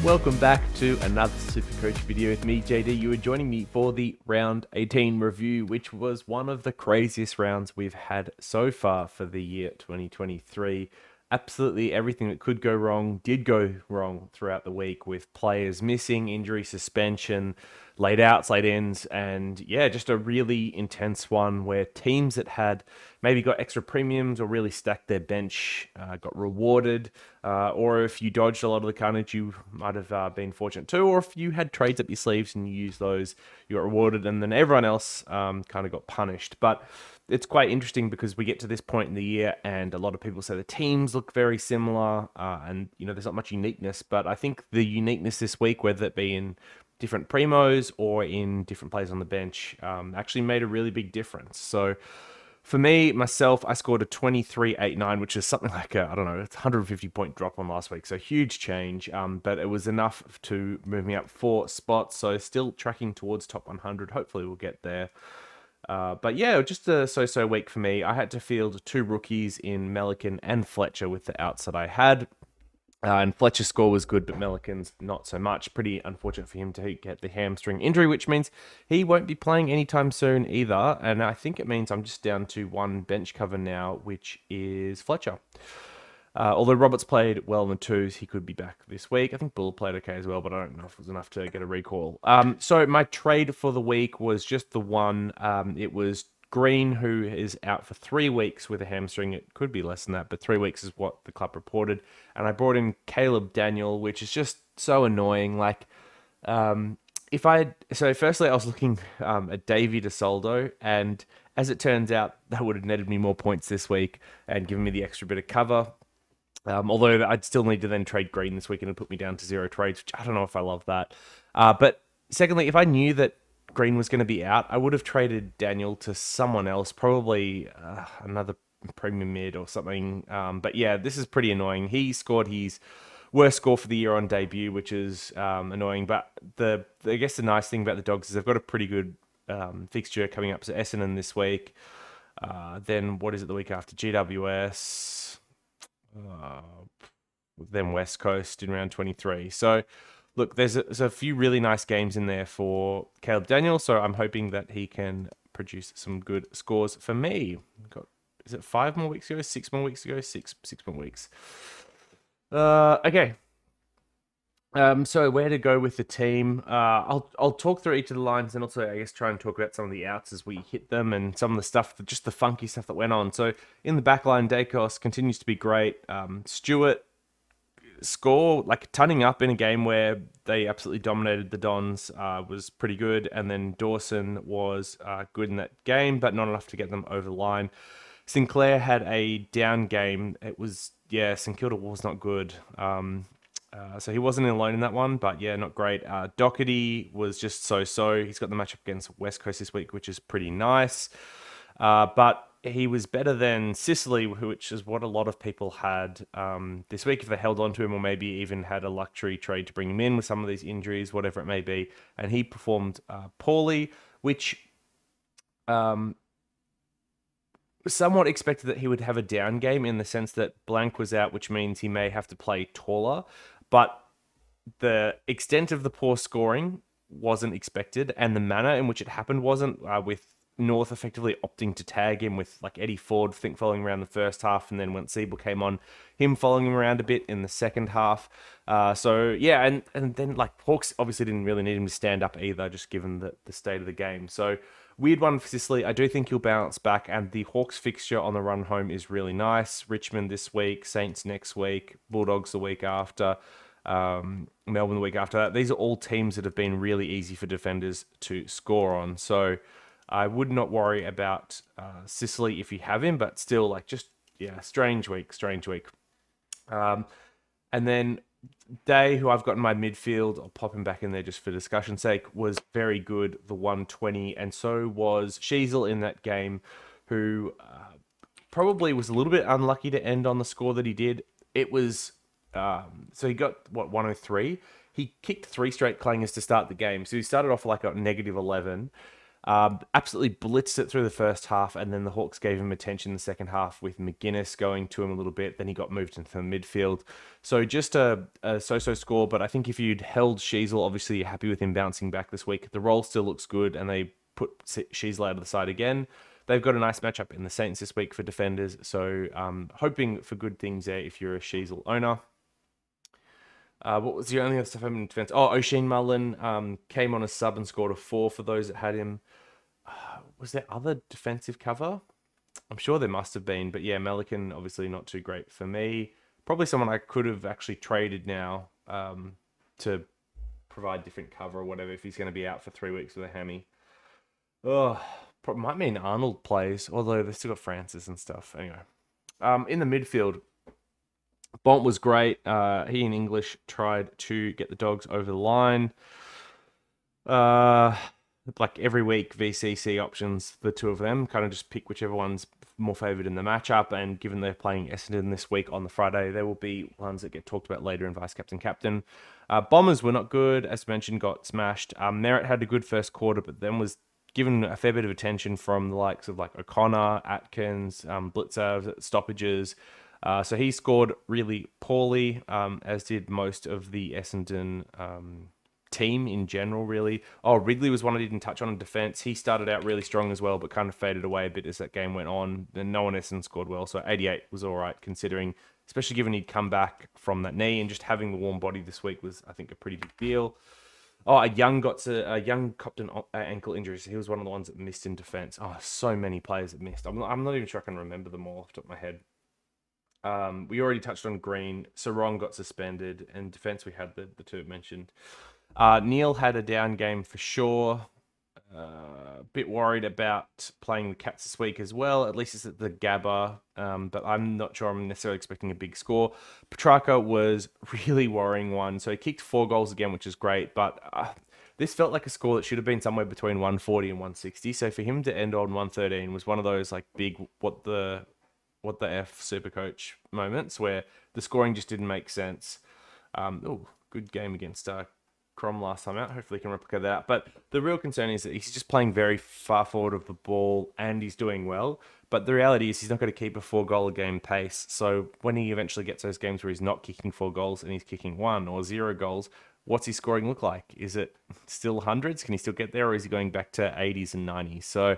Welcome back to another SuperCoach video with me, JD. You are joining me for the round 18 review, which was one of the craziest rounds we've had so far for the year 2023. Absolutely everything that could go wrong did go wrong throughout the week, with players missing, injury, suspension, late outs, late ends, and yeah, just a really intense one where teams that had maybe got extra premiums or really stacked their bench got rewarded, or if you dodged a lot of the carnage, you might have been fortunate too, or if you had trades up your sleeves and you used those, you got rewarded, and then everyone else kind of got punished. But it's quite interesting because we get to this point in the year and a lot of people say the teams look very similar, and there's not much uniqueness, but I think the uniqueness this week, whether it be in different primos or in different players on the bench, actually made a really big difference. So for me, myself, I scored a 23.89, which is something like a 150 point drop on last week. So huge change, but it was enough to move me up 4 spots. So still tracking towards top 100. Hopefully we'll get there. But yeah, just a so-so week for me. I had to field 2 rookies in Melican and Fletcher with the outs that I had. And Fletcher's score was good, but Melican's not so much. Pretty unfortunate for him to get the hamstring injury, which means he won't be playing anytime soon either. And I think it means I'm just down to 1 bench cover now, which is Fletcher. Although Roberts played well in the 2s, he could be back this week. I think Bull played okay as well, but I don't know if it was enough to get a recall. So my trade for the week was just the one. It was Green, who is out for 3 weeks with a hamstring. It could be less than that, but 3 weeks is what the club reported. And I brought in Caleb Daniel, which is just so annoying. Firstly, I was looking at Davey DeSoldo, and as it turns out, that would have netted me more points this week and given me the extra bit of cover. Although I'd still need to then trade Green this week and it'd put me down to 0 trades, which I don't know if I love that. But secondly, if I knew that Green was going to be out, I would have traded Daniel to someone else, probably another premium mid or something. But yeah, this is pretty annoying. He scored his worst score for the year on debut, which is annoying. But I guess the nice thing about the Dogs is they've got a pretty good fixture coming up. So Essendon this week. Then what is it the week after? GWS. Then West Coast in round 23. So look, there's a few really nice games in there for Caleb Daniel, so I'm hoping that he can produce some good scores for me. Is it 5 more weeks ago? 6 more weeks ago? Six more weeks. Okay. So where to go with the team? I'll talk through each of the lines and also I guess try and talk about some of the outs as we hit them and some of the stuff, just the funky stuff that went on. So in the back line, Dacos continues to be great. Stewart score tunning up in a game where they absolutely dominated the Dons was pretty good, and then Dawson was good in that game, but not enough to get them over the line. Sinclair had a down game. It was St Kilda was not good, so he wasn't alone in that one, but yeah, not great. Doherty was just so. He's got the matchup against West Coast this week, which is pretty nice, but he was better than Sicily, which is what a lot of people had this week if they held on to him, or maybe even had a luxury trade to bring him in with some of these injuries, whatever it may be. And he performed poorly, which somewhat expected that he would have a down game in the sense that Blank was out, which means he may have to play taller. But the extent of the poor scoring wasn't expected, and the manner in which it happened wasn't, with North effectively opting to tag him with Eddie Ford, following around the first half, and then when Siebel came on, him following him around a bit in the second half. So yeah, and then Hawks obviously didn't really need him to stand up either, just given the state of the game. So weird one for Sicily. I do think he'll bounce back, and the Hawks fixture on the run home is really nice. Richmond this week, Saints next week, Bulldogs the week after, Melbourne the week after that. These are all teams that have been really easy for defenders to score on. So I would not worry about Sicily if you have him, but still, strange week. And then Day, who I've got in my midfield, I'll pop him back in there just for discussion's sake, was very good, the 120, and so was Sheasel in that game, who probably was a little bit unlucky to end on the score that he did. It was, so he got, 103? He kicked 3 straight clangers to start the game, so he started off a -11, Absolutely blitzed it through the first half, and then the Hawks gave him attention in the second half with McGuinness going to him a little bit. Then he got moved into the midfield. So just a so-so score, but I think if you'd held Sheasel, obviously you're happy with him bouncing back this week. The role still looks good, and they put Sheasel out of the side again. They've got a nice matchup in the Saints this week for defenders, so hoping for good things there if you're a Sheasel owner. What was the only other stuff in defense? Oh, O'Sheen Mullen came on a sub and scored a 4 for those that had him. Was there other defensive cover? I'm sure there must have been, but yeah, Melican obviously not too great for me. Probably someone I could have actually traded now to provide different cover or whatever if he's going to be out for 3 weeks with a hammy. Oh, might mean Arnold plays, although they've still got Francis and stuff. Anyway, in the midfield, Bont was great. He and English tried to get the Dogs over the line. Like every week, VCC options, the two of them, kind of just pick whichever one's more favoured in the matchup. And given they're playing Essendon this week on the Friday, there will be ones that get talked about later in Vice Captain. Bombers were not good, as mentioned, got smashed. Merritt had a good first quarter, but then was given a fair bit of attention from the likes of like O'Connor, Atkins, Blitzer, stoppages. So he scored really poorly, as did most of the Essendon team in general, really. Oh, Ridley was one I didn't touch on in defence. He started out really strong as well, but kind of faded away a bit as that game went on. And no one Essendon scored well, so 88 was all right, considering, especially given he'd come back from that knee, and just having the warm body this week was, I think, a pretty big deal. Oh, a young copped an ankle injury, so he was one of the ones that missed in defence. Oh, so many players that missed. I'm not even sure I can remember them all off the top of my head. We already touched on Green. Sarong got suspended, and defence we had the two mentioned. Neil had a down game for sure. A bit worried about playing the Cats this week as well. At least it's at the Gabba, but I'm not sure I'm necessarily expecting a big score. Petrarca was really worrying one. So he kicked 4 goals again, which is great, but this felt like a score that should have been somewhere between 140 and 160. So for him to end on 113 was one of those like big what the F SuperCoach moments where the scoring just didn't make sense. Good game against Crom last time out. Hopefully he can replicate that. But the real concern is that he's just playing very far forward of the ball and he's doing well. But the reality is he's not going to keep a 4-goal-a-game pace. So when he eventually gets those games where he's not kicking 4 goals and he's kicking 1 or 0 goals, what's his scoring look like? Is it still hundreds? Can he still get there, or is he going back to 80s and 90s? So,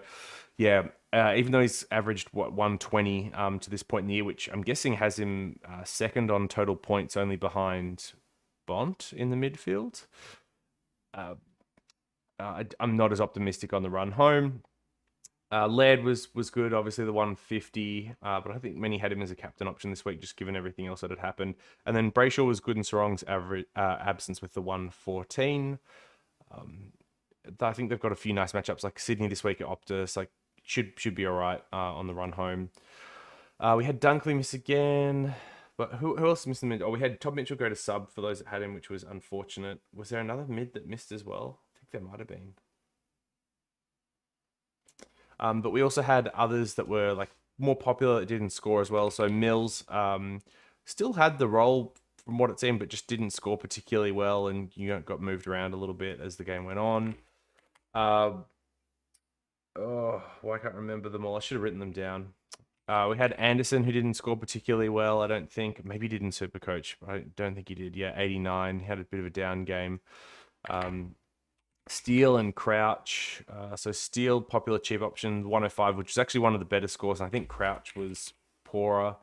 yeah, even though he's averaged 120 to this point in the year, which I'm guessing has him second on total points, only behind Bont in the midfield. I'm not as optimistic on the run home. Laird was good, obviously the 150, but I think many had him as a captain option this week, just given everything else that had happened. And then Brayshaw was good in Sarong's absence with the 114. I think they've got a few nice matchups, like Sydney this week at Optus, like should be all right on the run home. We had Dunkley miss again. But who else missed the mid? Oh, we had Todd Mitchell go to sub for those that had him, which was unfortunate. Was there another mid that missed as well? I think there might have been. But we also had others that were like more popular that didn't score as well. So Mills still had the role from what it seemed, but just didn't score particularly well, and got moved around a little bit as the game went on. Well, I can't remember them all. I should have written them down. We had Anderson, who didn't score particularly well, I don't think. Maybe he did in SuperCoach. I don't think he did. Yeah, 89. He had a bit of a down game. Steele and Crouch. So Steele, popular cheap option, 105, which is actually one of the better scores. And I think Crouch was poorer.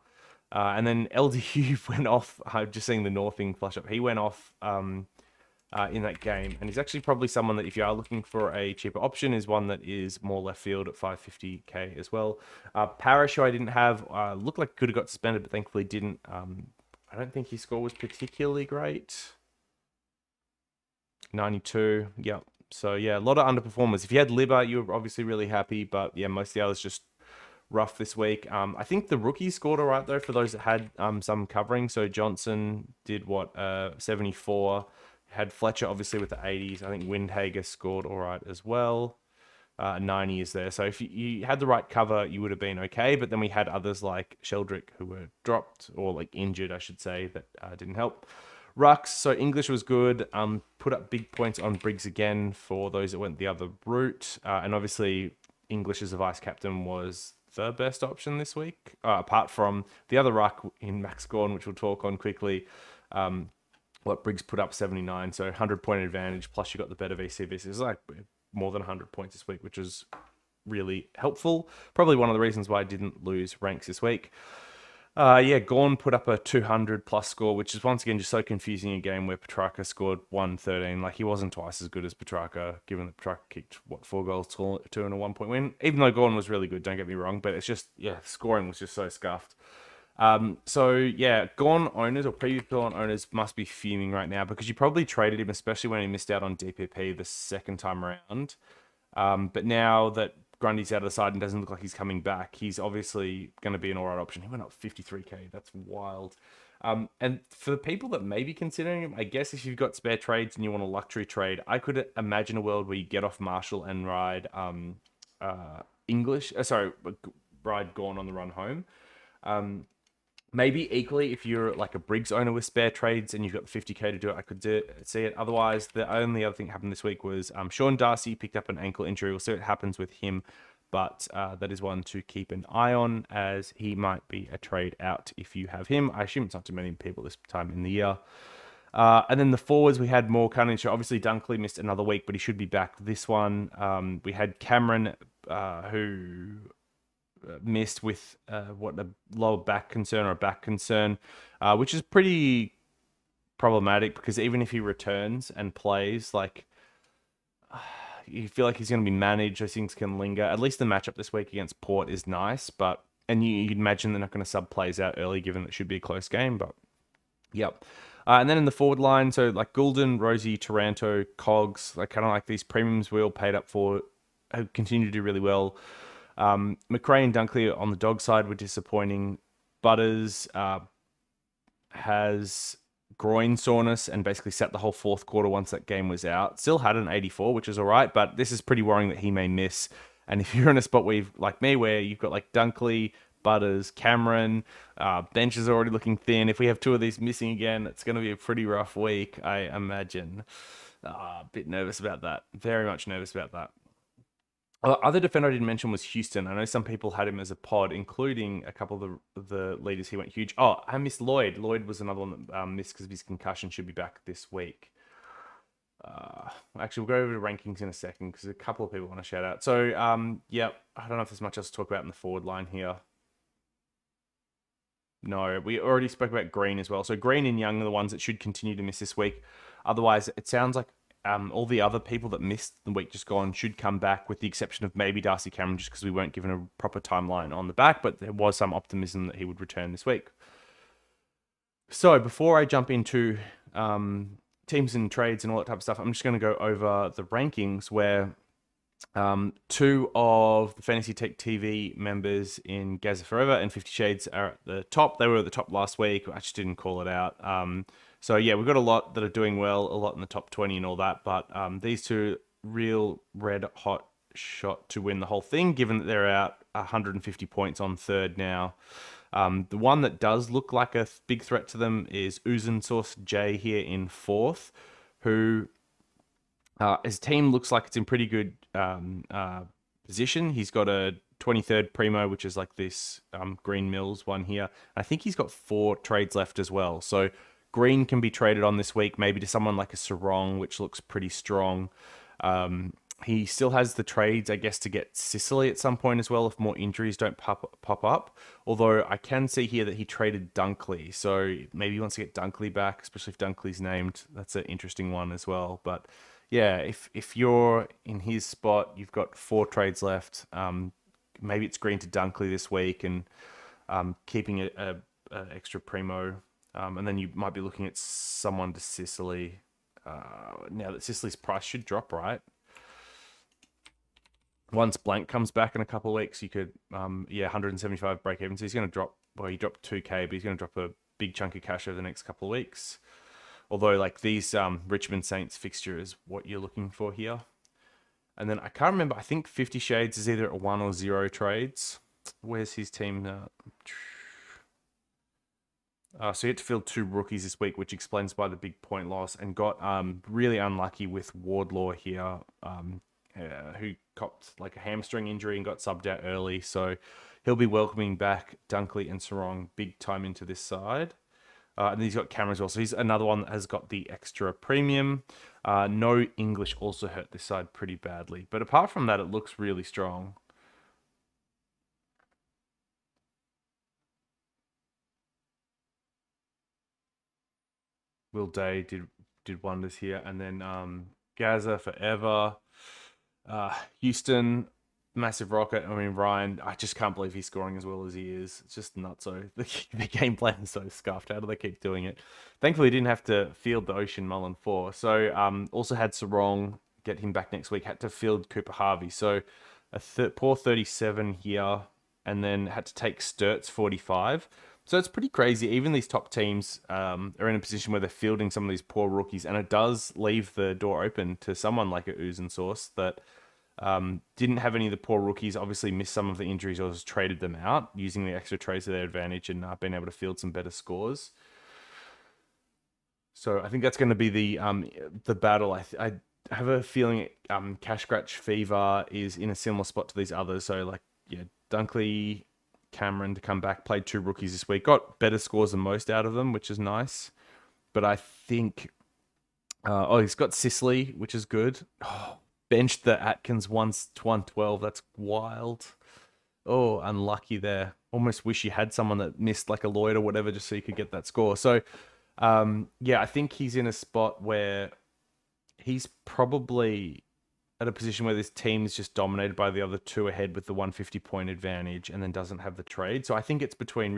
And then LDU went off. I'm just seeing the Northing flash up. He went off in that game. And he's actually probably someone that, if you are looking for a cheaper option, is one that is more left field at 550k as well. Parrish, who I didn't have, looked like could have got suspended, but thankfully didn't. I don't think his score was particularly great. 92. Yep. So, yeah, a lot of underperformers. If you had Libba, you were obviously really happy. But, yeah, most of the others just rough this week. I think the rookies scored all right, though, for those that had some covering. So, Johnson did, 74. Had Fletcher, obviously, with the 80s. I think Windhager scored all right as well. 90 is there. So, if you had the right cover, you would have been okay. But then we had others like Sheldrick who were dropped or, like, injured, I should say, that didn't help. Rucks, so English was good. Put up big points on Briggs again for those that went the other route. And obviously, English as a vice captain was the best option this week, apart from the other ruck in Max Gawn, which we'll talk on quickly. What Briggs put up 79, so 100-point advantage, plus you got the better VCV. So it's like more than 100 points this week, which is really helpful. Probably one of the reasons why I didn't lose ranks this week. Gawn put up a 200 plus score, which is once again just so confusing. A game where Petrarca scored 113. Like, he wasn't twice as good as Petrarca, given that Petrarca kicked 4 goals, 2 and a 1-point win. Even though Gawn was really good, don't get me wrong, but it's just, scoring was just so scuffed. Gawn owners or previous Gawn owners must be fuming right now, because you probably traded him, especially when he missed out on DPP the second time around. But now that Grundy's out of the side and doesn't look like he's coming back, he's obviously going to be an alright option. He went up 53k. That's wild. And for the people that may be considering him, I guess if you've got spare trades and you want a luxury trade, I could imagine a world where you get off Marshall and ride ride Gawn on the run home. Maybe equally, if you're like a Briggs owner with spare trades and you've got 50k to do it, I could see it. Otherwise, the only other thing that happened this week was Sean Darcy picked up an ankle injury. We'll see what happens with him, but that is one to keep an eye on, as he might be a trade out if you have him. I assume it's not too many people this time in the year. And then the forwards, we had more Carnage. Obviously, Dunkley missed another week, but he should be back this one. We had Cameron, who missed with a lower back concern or a back concern, which is pretty problematic, because even if he returns and plays, like, you feel like he's going to be managed. Those things can linger. At least the matchup this week against Port is nice, and you'd imagine they're not going to sub plays out early, given it should be a close game. But yep. And then in the forward line, so like Goulden, Rosie, Taranto, Cogs, like kind of like these premiums we all paid up for, have continued to do really well. McRae and Dunkley on the dog side were disappointing. Butters has groin soreness and basically sat the whole fourth quarter once that game was out. Still had an 84, which is all right, but this is pretty worrying that he may miss. And if you're in a spot where like me, where you've got like Dunkley, Butters, Cameron, bench is already looking thin. If we have 2 of these missing again, it's going to be a pretty rough week, I imagine. A bit nervous about that. Very much nervous about that. Other defender I didn't mention was Houston. I know some people had him as a pod, including a couple of the leaders. He went huge. Oh, I missed Lloyd. Lloyd was another one that missed because of his concussion. Should be back this week. Actually, we'll go over to rankings in a second, because a couple of people want to shout out. So, I don't know if there's much else to talk about in the forward line here. No, we already spoke about Green as well. So Green and Young are the ones that should continue to miss this week. Otherwise, it sounds like all the other people that missed the week just gone should come back, with the exception of maybe Darcy Cameron, just because we weren't given a proper timeline on the back, but there was some optimism that he would return this week. So before I jump into teams and trades and all that type of stuff, I'm just going to go over the rankings, where 2 of the Fantasy Tech TV members in Gaza Forever and 50 Shades are at the top. They were at the top last week. I just didn't call it out. So yeah, we've got a lot that are doing well, a lot in the top 20 and all that. But these 2, real red hot shot to win the whole thing, given that they're out 150 points on third now. The one that does look like a big threat to them is Uzun Source J here in fourth, who his team looks like it's in pretty good position. He's got a 23rd Primo, which is like this Green Mills one here. I think he's got 4 trades left as well. So Green can be traded on this week, maybe to someone like a Sarong, which looks pretty strong. He still has the trades, I guess, to get Sicily at some point as well, if more injuries don't pop up. Although I can see here that he traded Dunkley, so maybe he wants to get Dunkley back, especially if Dunkley's named. That's an interesting one as well. But yeah, if you're in his spot, you've got 4 trades left. Maybe it's Green to Dunkley this week, and keeping a extra Primo. And then you might be looking at someone to Sicily. Now that Sicily's price should drop, right? Once Blank comes back in a couple of weeks, you could, 175 break even. So he's going to drop, well, he dropped 2k, but he's going to drop a big chunk of cash over the next couple of weeks. Although, like, these Richmond Saints fixture is what you're looking for here. And then I can't remember, I think 50 Shades is either at 1 or 0 trades. Where's his team? So he had to field 2 rookies this week, which explains why the big point loss, and got really unlucky with Wardlaw here, who copped like a hamstring injury and got subbed out early. So he'll be welcoming back Dunkley and Sarong big time into this side. And he's got Cameron as well. So he's another one that has got the extra premium. No English also hurt this side pretty badly. But apart from that, it looks really strong. Will Day did wonders here. And then Gaza forever. Houston, massive rocket. I mean, Ryan, I just can't believe he's scoring as well as he is. It's just nuts. So the game plan is so scuffed. How do they keep doing it? Thankfully, he didn't have to field the Ocean Mullen 4. So also had Sarong, get him back next week. Had to field Cooper Harvey. So a poor 37 here, and then had to take Sturt's 45. So it's pretty crazy. Even these top teams are in a position where they're fielding some of these poor rookies, and it does leave the door open to someone like a Ooze and Source that didn't have any of the poor rookies, obviously missed some of the injuries or has traded them out, using the extra trades to their advantage and been able to field some better scores. So I think that's going to be the battle. I have a feeling Cash Scratch Fever is in a similar spot to these others. So like, yeah, Dunkley, Cameron to come back, played 2 rookies this week, got better scores than most out of them, which is nice. But I think, he's got Sicily, which is good. Oh, benched the Atkins 112. That's wild. Oh, unlucky there. Almost wish you had someone that missed like a Lloyd or whatever just so you could get that score. So, yeah, I think he's in a spot where he's probably at a position where this team is just dominated by the other 2 ahead with the 150-point advantage and then doesn't have the trade. So I think it's between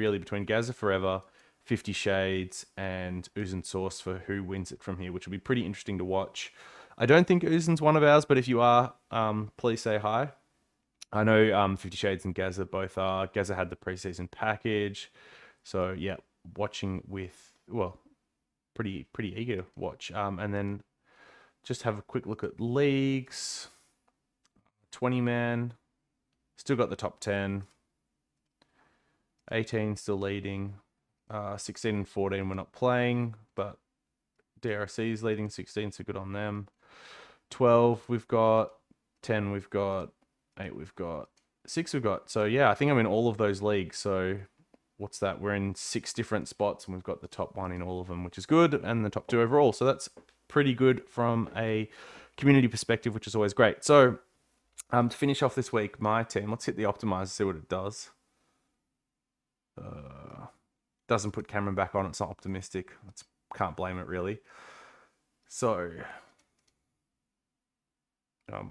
Gaza Forever, 50 Shades, and Ooze and Source for who wins it from here, which will be pretty interesting to watch. I don't think Oozen's one of ours, but if you are, please say hi. I know 50 Shades and Gaza both are. Gaza had the preseason package. So, yeah, watching with, well, pretty eager to watch. And then just have a quick look at leagues. 20-man. Still got the top 10. 18 still leading. 16 and 14 we're not playing, but DRC is leading 16, so good on them. 12 we've got. 10 we've got. 8 we've got. 6 we've got. So yeah, I think I'm in all of those leagues. So what's that? We're in 6 different spots and we've got the top 1 in all of them, which is good, and the top 2 overall. So that's pretty good from a community perspective, which is always great. So to finish off this week, my team, let's hit the optimizer, see what it does. Doesn't put Cameron back on. It's not optimistic. Can't blame it really. So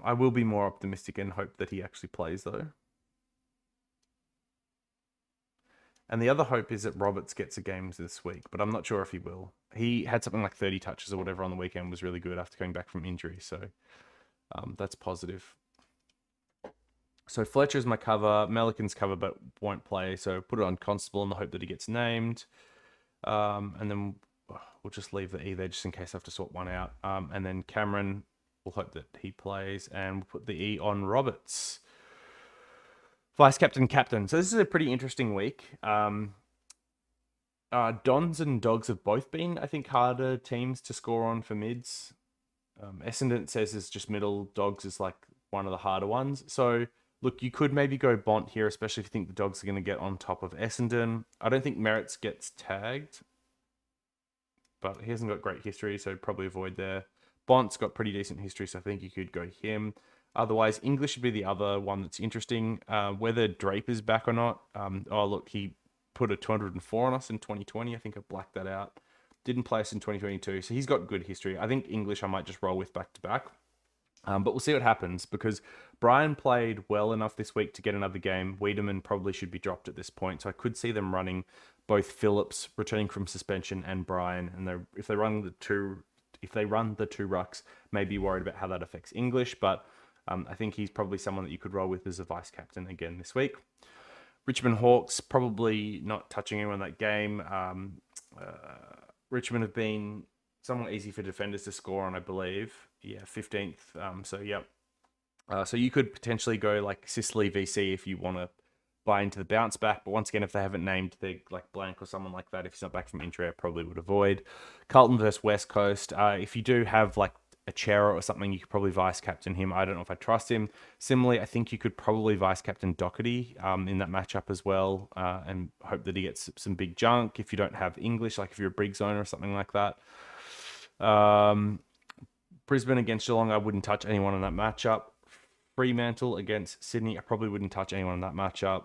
I will be more optimistic and hope that he actually plays though. And the other hope is that Roberts gets a game this week, but I'm not sure if he will. He had something like 30 touches or whatever on the weekend, was really good after coming back from injury. So that's positive. So Fletcher's my cover, Melican's cover, but won't play. So put it on Constable in the hope that he gets named. And then we'll just leave the E there just in case I have to swap one out. And then Cameron, we'll hope that he plays. And we'll put the E on Roberts. Vice captain, captain. So this is a pretty interesting week. Dons and Dogs have both been, I think, harder teams to score on for mids. Essendon says it's just middle. Dogs is like one of the harder ones. So look, you could maybe go Bont here, especially if you think the Dogs are going to get on top of Essendon. I don't think Merritts gets tagged, but he hasn't got great history, so probably avoid there. Bont's got pretty decent history, so I think you could go him. Otherwise, English would be the other one that's interesting. Whether Draper's back or not. Oh, look, he put a 204 on us in 2020. I think I blacked that out. Didn't play us in 2022, so he's got good history. I think English I might just roll with back-to-back. But we'll see what happens, because Brian played well enough this week to get another game. Wiedemann probably should be dropped at this point, so I could see them running both Phillips returning from suspension and Brian. And if they run the two rucks, maybe worried about how that affects English, but I think he's probably someone that you could roll with as a vice captain again this week. Richmond Hawks, probably not touching anyone in that game. Richmond have been somewhat easy for defenders to score on, I believe. Yeah, 15th. So, yep. So you could potentially go like Sicily VC if you want to buy into the bounce back. But once again, if they haven't named the like blank or someone like that, if he's not back from injury, I probably would avoid. Carlton versus West Coast. If you do have like a Chera or something, you could probably vice captain him. I don't know if I trust him. Similarly, I think you could probably vice captain Doherty in that matchup as well, and hope that he gets some big junk. If you don't have English, like if you're a Briggs owner or something like that. Brisbane against Geelong, I wouldn't touch anyone in that matchup. Fremantle against Sydney, I probably wouldn't touch anyone in that matchup.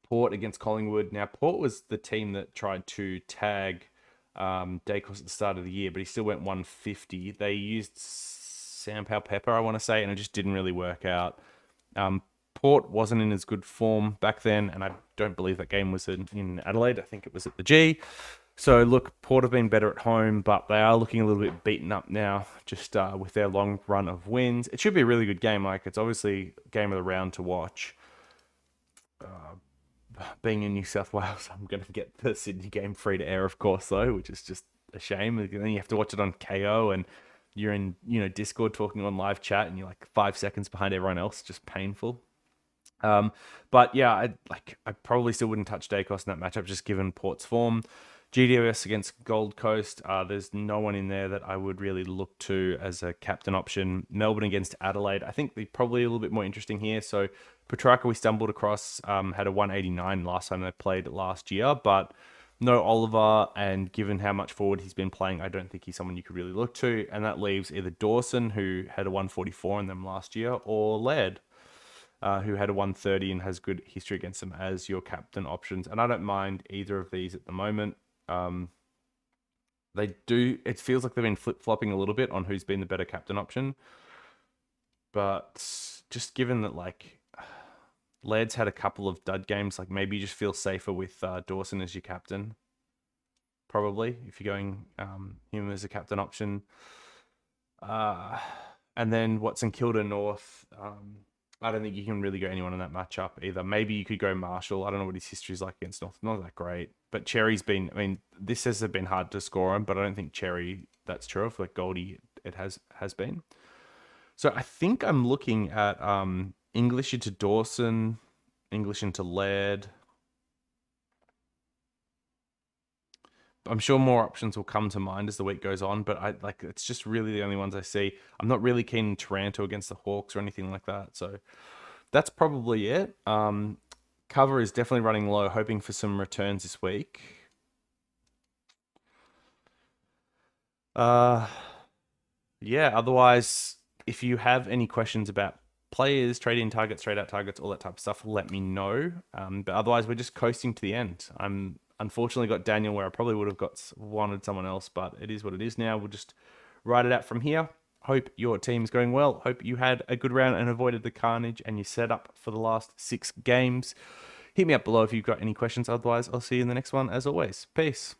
Port against Collingwood. Now, Port was the team that tried to tag Dacos at the start of the year, but he still went 150. They used Sam Powell Pepper, I want to say, and it just didn't really work out. Port wasn't in as good form back then, and I don't believe that game was in Adelaide. I think it was at the G. So, look, Port have been better at home, but they are looking a little bit beaten up now, just with their long run of wins. It should be a really good game. Like, it's obviously game of the round to watch. Being in New South Wales, I'm going to get the Sydney game free to air, of course, though, which is just a shame. And then you have to watch it on KO, and you're in, Discord talking on live chat, and you're like 5 seconds behind everyone else. Just painful. But yeah, I probably still wouldn't touch Dacos in that matchup, just given Port's form. GWS against Gold Coast, there's no one in there that I would really look to as a captain option. Melbourne against Adelaide, I think they're probably a little bit more interesting here. So Petrarca we stumbled across, had a 189 last time they played last year, but no Oliver, and given how much forward he's been playing, I don't think he's someone you could really look to. And that leaves either Dawson, who had a 144 in them last year, or Laird, who had a 130 and has good history against them as your captain options. And I don't mind either of these at the moment. It feels like they've been flip-flopping a little bit on who's been the better captain option. But just given that, like, Laird's had a couple of dud games, like, maybe you just feel safer with Dawson as your captain. Probably, if you're going him as a captain option. And then St Kilda North, I don't think you can really go anyone in that matchup either. Maybe you could go Marshall. I don't know what his history is like against North. Not that great. But Cherry's been, this has been hard to score on, but I don't think Cherry, that's true. For like Goldie, it has been. So I think I'm looking at English into Dawson, English into Laird. I'm sure more options will come to mind as the week goes on, but it's just really the only ones I see. I'm not really keen in Taranto against the Hawks or anything like that. So that's probably it. Cover is definitely running low, hoping for some returns this week. Yeah, otherwise, if you have any questions about players, trade-in targets, trade-out targets, all that type of stuff, let me know. But otherwise, we're just coasting to the end. I'm unfortunately got Daniel where I probably would have wanted someone else, but it is what it is now. We'll just ride it out from here. Hope your team's going well. Hope you had a good round and avoided the carnage and you set up for the last 6 games. Hit me up below if you've got any questions. Otherwise, I'll see you in the next one as always. Peace.